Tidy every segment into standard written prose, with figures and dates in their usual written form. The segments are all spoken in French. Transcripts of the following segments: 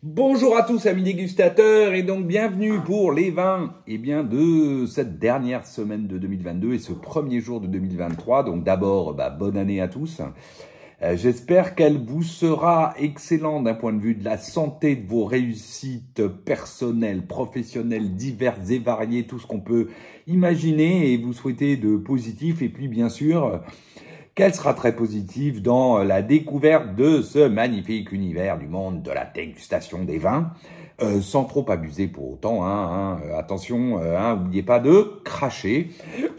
Bonjour à tous amis dégustateurs et donc bienvenue pour les vins de cette dernière semaine de 2022 et ce premier jour de 2023. Donc d'abord, bonne année à tous. J'espère qu'elle vous sera excellente d'un point de vue de la santé, de vos réussites personnelles, professionnelles, diverses et variées, tout ce qu'on peut imaginer et vous souhaiter de positif. Et puis bien sûr, qu'elle sera très positive dans la découverte de ce magnifique univers du monde de la dégustation des vins, sans trop abuser pour autant. Attention, n'oubliez pas de cracher,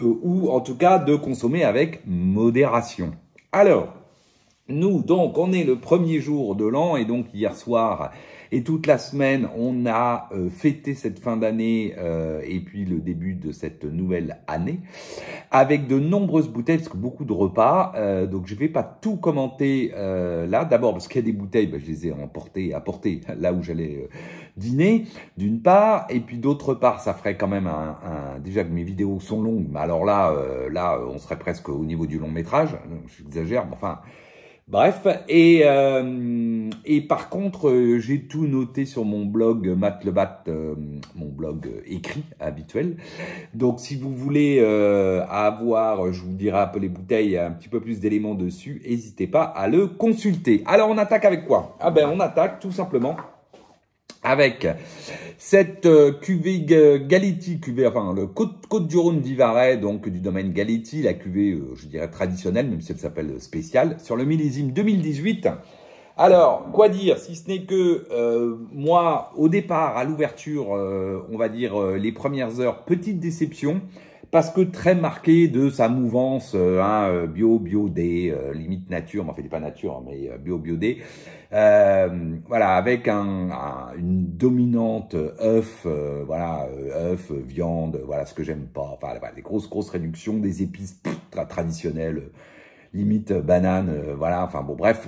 ou en tout cas de consommer avec modération. Alors, nous, donc, on est le premier jour de l'an et donc hier soir et toute la semaine, on a fêté cette fin d'année et puis le début de cette nouvelle année avec de nombreuses bouteilles, parce que beaucoup de repas. Donc, je vais pas tout commenter là. D'abord, parce qu'il y a des bouteilles, je les ai apportées là où j'allais dîner, d'une part. Et puis, d'autre part, ça ferait quand même déjà que mes vidéos sont longues. Mais alors là, on serait presque au niveau du long métrage. J'exagère, mais enfin... Bref, et par contre, j'ai tout noté sur mon blog Matt Le Bat, mon blog écrit habituel. Donc, si vous voulez avoir, je vous dirai un peu les bouteilles, un petit peu plus d'éléments dessus, n'hésitez pas à le consulter. Alors, on attaque avec quoi? On attaque tout simplement avec cette cuvée Galetti, le Côte-du-Rhône Vivarais, donc du domaine Galetti, la cuvée, je dirais traditionnelle, même si elle s'appelle spéciale, sur le millésime 2018. Alors, quoi dire, si ce n'est que moi, au départ, à l'ouverture, on va dire les premières heures, petite déception, parce que très marqué de sa mouvance bio-D, limite nature, mais enfin, il n'est pas nature, mais bio-D. Voilà, avec une dominante œuf, œuf, viande, voilà ce que j'aime pas. Enfin, voilà, des grosses réductions, des épices traditionnelles, limite banane, voilà. Enfin bon, bref,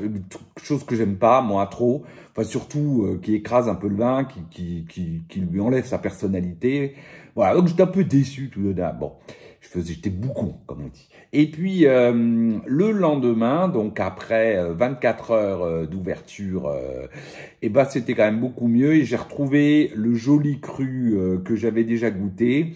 chose que j'aime pas, moi trop. Enfin surtout qui écrase un peu le vin, qui lui enlève sa personnalité. Voilà, donc j'étais un peu déçu tout de même. Bon, j'étais boucon, comme on dit. Et puis, le lendemain, donc après 24 heures d'ouverture, c'était quand même beaucoup mieux. Et j'ai retrouvé le joli cru que j'avais déjà goûté.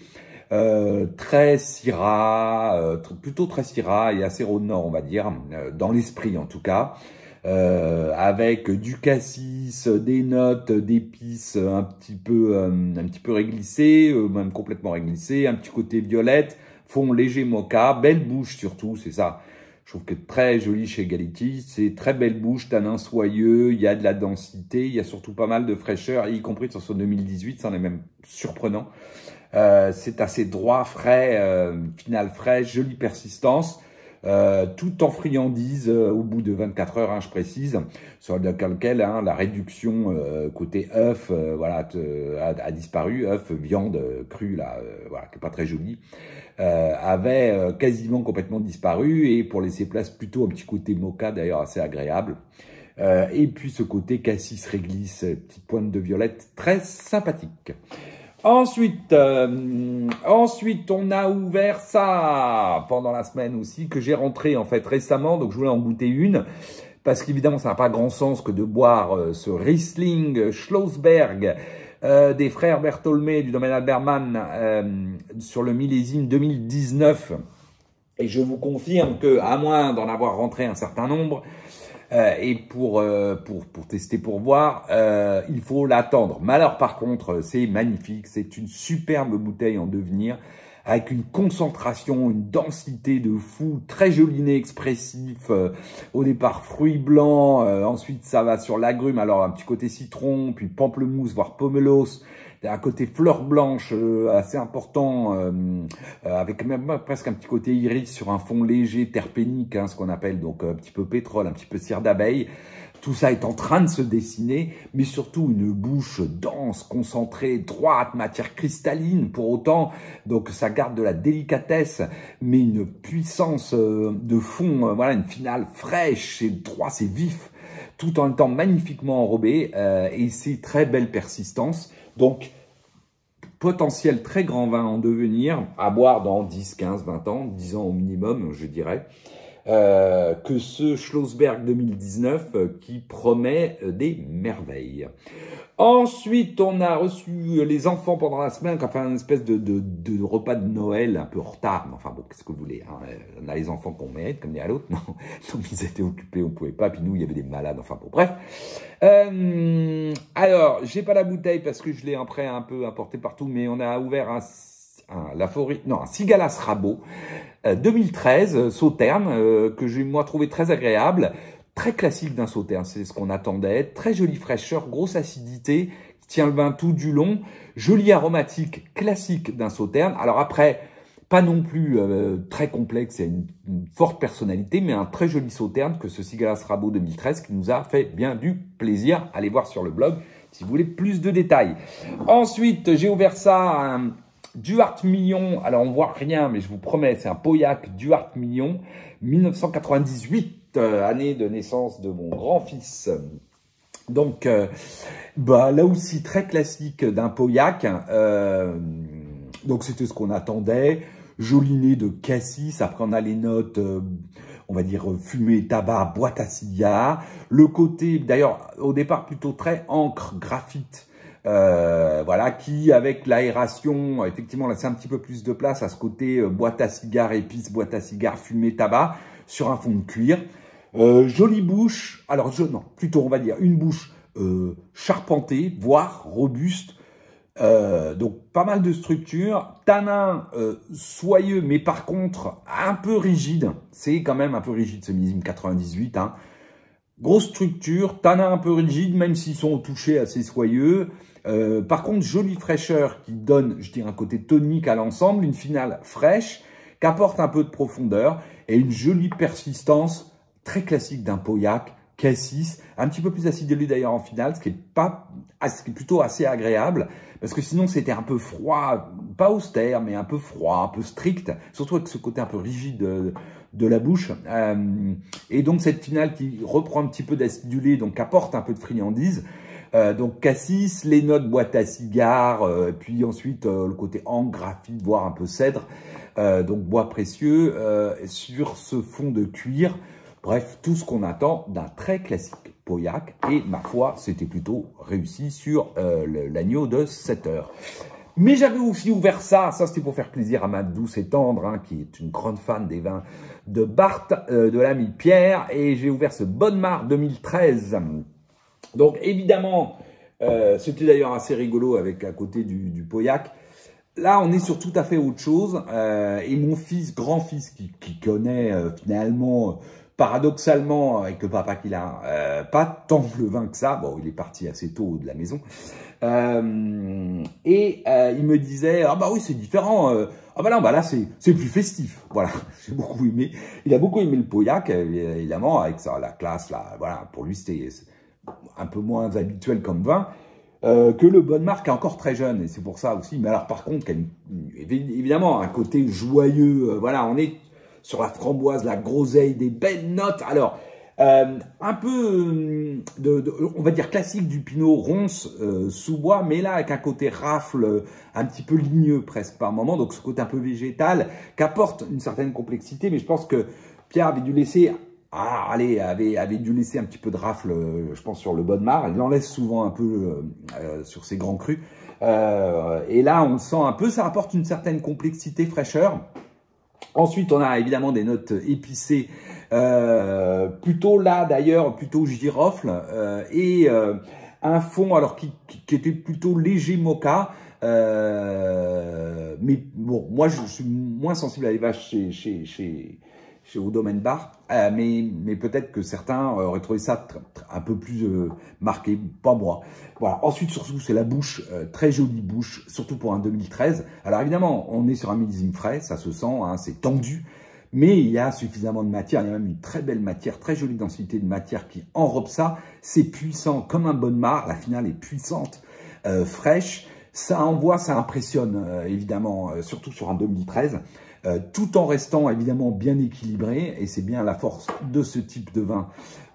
Très Syrah, plutôt très Syrah et assez Rhône Nord, on va dire, dans l'esprit en tout cas. Avec du cassis, des notes d'épices un petit peu réglissées, même complètement réglissées, un petit côté violette, fond léger mocha, belle bouche surtout, c'est ça. Je trouve que très joli chez Galetti, c'est très belle bouche, tanin soyeux, il y a de la densité, il y a surtout pas mal de fraîcheur, y compris sur son 2018, ça en est même surprenant. C'est assez droit, frais, final frais, jolie persistance. Tout en friandise au bout de 24 heures, je précise, sur lequel la réduction côté œuf a disparu, œuf, viande crue, qui n'est pas très jolie, avait quasiment complètement disparu, et pour laisser place plutôt un petit côté mocha, d'ailleurs assez agréable. Et puis ce côté cassis réglisse, petite pointe de violette, très sympathique. Ensuite, on a ouvert ça pendant la semaine aussi, que j'ai rentré en fait récemment, donc je voulais en goûter une, parce qu'évidemment ça n'a pas grand sens que de boire ce Riesling Schlossberg des frères Bertholmé du domaine Albermann sur le millésime 2019. Et je vous confirme que, à moins d'en avoir rentré un certain nombre, et pour tester, pour voir, il faut l'attendre. Mais alors par contre, c'est magnifique, c'est une superbe bouteille en devenir, avec une concentration, une densité de fou, très joli nez expressif, au départ fruits blancs, ensuite ça va sur l'agrume, alors un petit côté citron, puis pamplemousse, voire pomelos, un côté fleur blanche assez important, avec même presque un petit côté iris sur un fond léger, terpénique, ce qu'on appelle donc un petit peu pétrole, un petit peu cire d'abeille. Tout ça est en train de se dessiner, mais surtout une bouche dense, concentrée, droite, matière cristalline pour autant. Donc ça garde de la délicatesse, mais une puissance de fond, une finale fraîche, c'est droit, c'est vif, tout en étant magnifiquement enrobé, et c'est très belle persistance. Donc, potentiel très grand vin en devenir, à boire dans 10, 15, 20 ans, 10 ans au minimum, je dirais. que ce Schlossberg 2019 qui promet des merveilles. Ensuite, on a reçu les enfants pendant la semaine, enfin une espèce de repas de Noël un peu en retard. Mais enfin bon, qu'est-ce que vous voulez, hein, on a les enfants qu'on mérite, comme dit à l'autre. Non, donc ils étaient occupés, on pouvait pas. Puis nous, il y avait des malades. Enfin bon, bref. Alors, j'ai pas la bouteille parce que je l'ai après un peu importé partout, mais on a ouvert un Cigalas Rabot 2013 Sauterne que j'ai moi trouvé très agréable. Très classique d'un Sauterne, c'est ce qu'on attendait. Très jolie fraîcheur, grosse acidité, qui tient le vin tout du long. Joli aromatique, classique d'un Sauterne. Alors après, pas non plus très complexe, il y a une forte personnalité, mais un très joli Sauterne que ce Cigalas Rabot 2013 qui nous a fait bien du plaisir. Allez voir sur le blog si vous voulez plus de détails. Ensuite, j'ai ouvert ça, un Duarte Millon. Alors on voit rien, mais je vous promets, c'est un Pauillac Duarte Millon, 1998. Année de naissance de mon grand-fils. Donc, là aussi, très classique d'un Pauillac. Donc, c'était ce qu'on attendait. Joli nez de cassis. Après, on a les notes, on va dire, fumée, tabac, boîte à cigares. Le côté, d'ailleurs, au départ, plutôt très encre, graphite. Voilà, qui, avec l'aération, effectivement, laisse un petit peu plus de place à ce côté boîte à cigares, épices, boîte à cigares, fumée, tabac, sur un fond de cuir. Jolie bouche, alors non, plutôt on va dire une bouche charpentée, voire robuste, donc pas mal de structure, tanin soyeux, mais par contre un peu rigide, c'est quand même un peu rigide ce millésime 98, hein. Grosse structure, tanin un peu rigide, même s'ils sont au toucher assez soyeux. Par contre, jolie fraîcheur qui donne, je dirais, un côté tonique à l'ensemble, une finale fraîche, qui apporte un peu de profondeur et une jolie persistance très classique d'un Pauillac, cassis, un petit peu plus acidulé d'ailleurs en finale, ce qui est plutôt assez agréable, parce que sinon c'était un peu froid, pas austère, mais un peu froid, un peu strict, surtout avec ce côté un peu rigide de la bouche. Et donc cette finale qui reprend un petit peu d'acidulé, donc apporte un peu de friandise. Donc cassis, les notes boîte à cigares, puis ensuite le côté encre, graphite, voire un peu cèdre, donc bois précieux, sur ce fond de cuir. Bref, tout ce qu'on attend d'un très classique Pauillac. Et ma foi, c'était plutôt réussi sur l'agneau de 7 heures. Mais j'avais aussi ouvert ça c'était pour faire plaisir à ma douce et tendre, hein, qui est une grande fan des vins de Barthes, de l'ami Pierre. Et j'ai ouvert ce Bonnemar 2013. Donc évidemment, c'était d'ailleurs assez rigolo avec à côté du Pauillac. Là, on est sur tout à fait autre chose. Et mon fils, grand-fils, qui connaît finalement... paradoxalement, avec le papa qu'il a, pas tant le vin que ça. Bon, il est parti assez tôt de la maison. Il me disait, ah bah oui, c'est différent. Ah bah non, bah là, c'est plus festif. Voilà, j'ai beaucoup aimé. Il a beaucoup aimé le Pauillac, évidemment, avec ça, la classe, là. Voilà, pour lui, c'était un peu moins habituel comme vin. Que le Bonnemar qui est encore très jeune. Et c'est pour ça aussi. Mais alors, par contre, évidemment, un côté joyeux. Voilà, on est... sur la framboise, la groseille, des belles notes. Alors, un peu, on va dire classique du Pinot ronce sous bois, mais là avec un côté rafle, un petit peu ligneux presque par moment, donc ce côté un peu végétal, qui apporte une certaine complexité, mais je pense que Pierre avait dû laisser, avait dû laisser un petit peu de rafle, je pense, sur le Bonnemar. Il en laisse souvent un peu sur ses grands crus. Et là, on le sent un peu, ça apporte une certaine complexité, fraîcheur. Ensuite, on a évidemment des notes épicées, plutôt là d'ailleurs, plutôt girofle, et un fond alors qui était plutôt léger mocha. Mais bon, moi je suis moins sensible à les vaches chez au domaine bar, mais peut-être que certains auraient trouvé ça un peu plus marqué, pas moi. Voilà. Ensuite, surtout, c'est la bouche, très jolie bouche, surtout pour un 2013. Alors évidemment, on est sur un millésime frais, ça se sent, hein, c'est tendu, mais il y a suffisamment de matière, il y a même une très belle matière, très jolie densité de matière qui enrobe ça. C'est puissant comme un Bonnemar, la finale est puissante, fraîche, ça envoie, ça impressionne évidemment, surtout sur un 2013. Tout en restant évidemment bien équilibré, et c'est bien la force de ce type de vin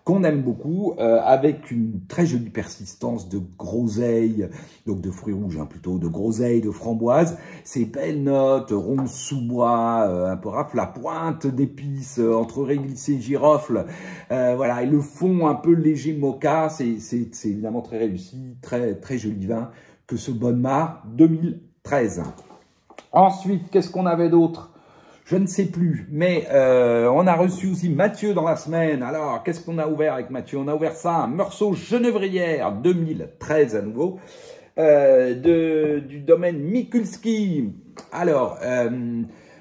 qu'on aime beaucoup, avec une très jolie persistance de groseille, donc de fruits rouges plutôt, de groseille, de framboise, ces belles notes, rondes sous bois, un peu rafle, la pointe d'épices, entre réglisse et girofle, voilà, et le fond un peu léger mocha, c'est évidemment très réussi, très joli vin que ce Bonnes-Mares 2013. Ensuite, qu'est-ce qu'on avait d'autre? Je ne sais plus, mais on a reçu aussi Mathieu dans la semaine. Alors, qu'est-ce qu'on a ouvert avec Mathieu? On a ouvert ça, un Meursault Genévrière 2013 à nouveau, du domaine Mikulski. Alors,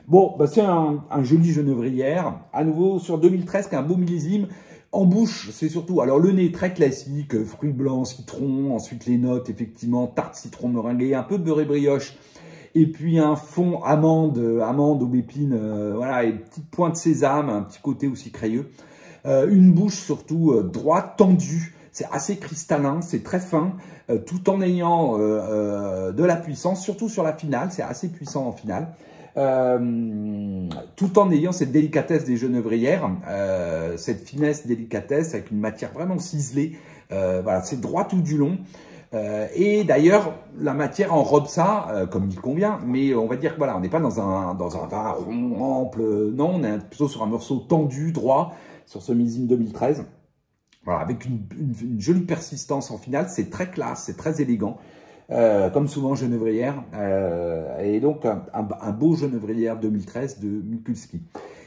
bon, bah, c'est un joli Genévrière, à nouveau sur 2013, qui est un beau millésime. En bouche, c'est surtout, alors le nez très classique, fruits blancs, citron, ensuite les notes, effectivement, tarte citron meringuée, un peu beurré brioche. Et puis un fond amande aubépine, voilà, et une petite pointe sésame, un petit côté aussi crayeux. Une bouche surtout droite, tendue, c'est assez cristallin, c'est très fin, tout en ayant de la puissance, surtout sur la finale, c'est assez puissant en finale. Tout en ayant cette délicatesse des genévrières, cette finesse délicatesse avec une matière vraiment ciselée, voilà, c'est droit tout du long. Et d'ailleurs, la matière enrobe ça comme il convient, mais on va dire que voilà, on n'est pas dans un vin rond, ample, non, on est plutôt sur un morceau tendu, droit, sur ce millésime 2013. Voilà, avec une jolie persistance en finale, c'est très classe, c'est très élégant, comme souvent Genévrière, et donc un beau Genévrière 2013 de Mikulski.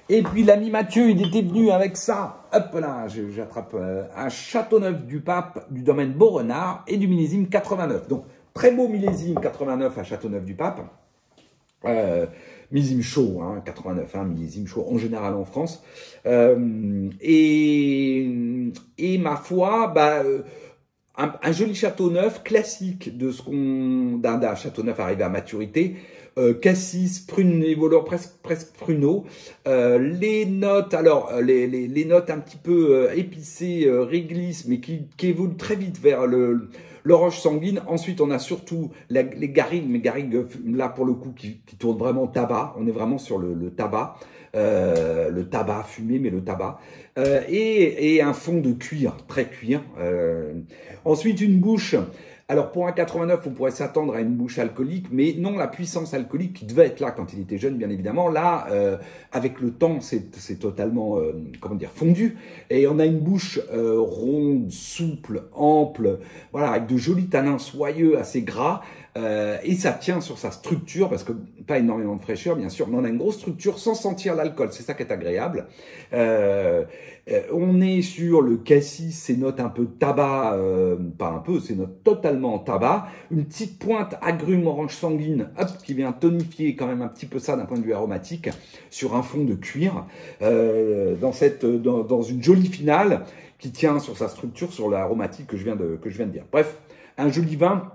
Et puis l'ami Mathieu, il était venu avec ça, hop là, j'attrape un Châteauneuf du Pape du domaine Beaurenard et du millésime 89. Donc très beau millésime 89 à Châteauneuf du Pape, millésime chaud, 89, millésime chaud en général en France. Et ma foi, bah, un joli Châteauneuf classique de ce d'un Châteauneuf arrivé à maturité. Cassis, prune, les voleurs presque pruneaux. Les notes, alors les notes un petit peu épicées, réglisse, mais qui évoluent très vite vers l'orange sanguine. Ensuite, on a surtout les garrigues, mais garrigues là pour le coup qui tournent vraiment tabac. On est vraiment sur le tabac fumé, mais le tabac. Et un fond de cuir, très cuir. Ensuite, une bouche. Alors pour un 89, on pourrait s'attendre à une bouche alcoolique, mais non, la puissance alcoolique qui devait être là quand il était jeune, bien évidemment, là, avec le temps, c'est totalement, comment dire, fondu. Et on a une bouche ronde, souple, ample, voilà, avec de jolis tanins soyeux, assez gras. Et ça tient sur sa structure, parce que pas énormément de fraîcheur, bien sûr, mais on a une grosse structure sans sentir l'alcool, c'est ça qui est agréable. On est sur le cassis, ces notes un peu tabac, pas un peu, ces notes totalement tabac, une petite pointe agrume orange sanguine, hop, qui vient tonifier quand même un petit peu ça d'un point de vue aromatique, sur un fond de cuir, dans une jolie finale qui tient sur sa structure, sur l'aromatique que je viens de dire. Bref, un joli vin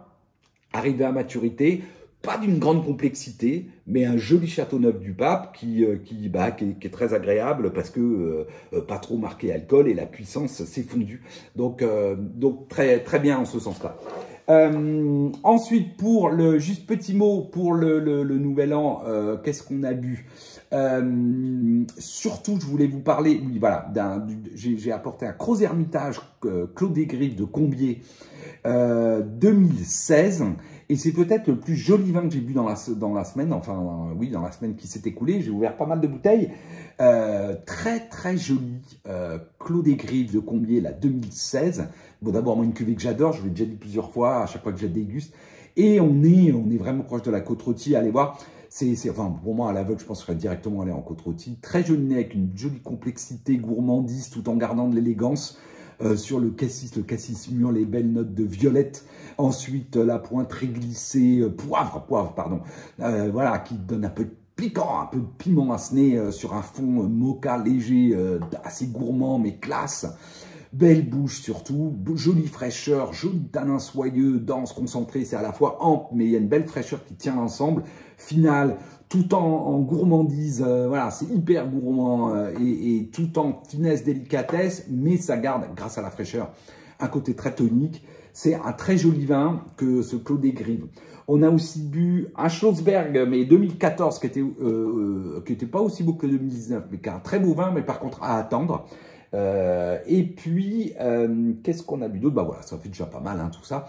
arrivé à maturité, pas d'une grande complexité, mais un joli Châteauneuf du Pape qui est très agréable parce que pas trop marqué alcool et la puissance s'est fondue. Donc très bien en ce sens-là. Ensuite, juste petit mot pour le nouvel an, qu'est-ce qu'on a bu? Surtout, je voulais vous parler, oui, voilà, j'ai apporté un Gros Hermitage Clos des Griffes de Combier 2016, et c'est peut-être le plus joli vin que j'ai bu dans la semaine, enfin oui, dans la semaine qui s'est écoulée. J'ai ouvert pas mal de bouteilles, très joli Clos des Griffes de Combier, la 2016. Bon, d'abord, moi, une cuvée que j'adore, je l'ai déjà dit plusieurs fois, à chaque fois que je la déguste, et on est vraiment proche de la côte rôtie. Allez voir, enfin, pour moi, à l'aveugle, je penserais directement aller en côte rôtie. Très joli nez, avec une jolie complexité, gourmandise, tout en gardant de l'élégance. Sur le cassis mûr, les belles notes de violette. Ensuite, la pointe réglissée, poivre, pardon. Voilà, qui donne un peu de piquant, un peu de piment à ce nez, sur un fond mocha léger, assez gourmand, mais classe. Belle bouche surtout, jolie fraîcheur, joli tanin soyeux, dense, concentré. C'est à la fois ample, mais il y a une belle fraîcheur qui tient l'ensemble. Finale, tout en gourmandise, voilà, c'est hyper gourmand et tout en finesse, délicatesse, mais ça garde, grâce à la fraîcheur, un côté très tonique. C'est un très joli vin que ce Clos des Griffes. On a aussi bu un Schlossberg, mais 2014, qui était pas aussi beau que 2019, mais qui est un très beau vin, mais par contre à attendre. Et puis, qu'est-ce qu'on a bu d'autre? Bah voilà, ça fait déjà pas mal, hein, tout ça.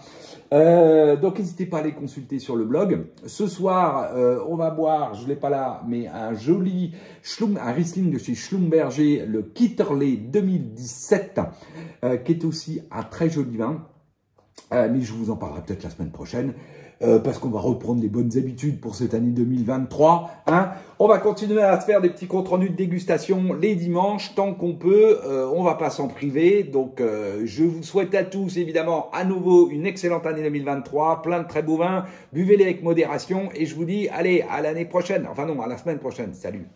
Donc, n'hésitez pas à les consulter sur le blog. Ce soir, on va boire, je l'ai pas là, mais un joli un Riesling de chez Schlumberger, le Kitterley 2017, qui est aussi un très joli vin. Mais je vous en parlerai peut-être la semaine prochaine. Parce qu'on va reprendre les bonnes habitudes pour cette année 2023. Hein. On va continuer à se faire des petits comptes rendus de dégustation les dimanches, tant qu'on peut. On va pas s'en priver. Donc, je vous souhaite à tous, évidemment, à nouveau une excellente année 2023. Plein de très beaux vins. Buvez-les avec modération. Et je vous dis, allez, à l'année prochaine. Enfin non, à la semaine prochaine. Salut.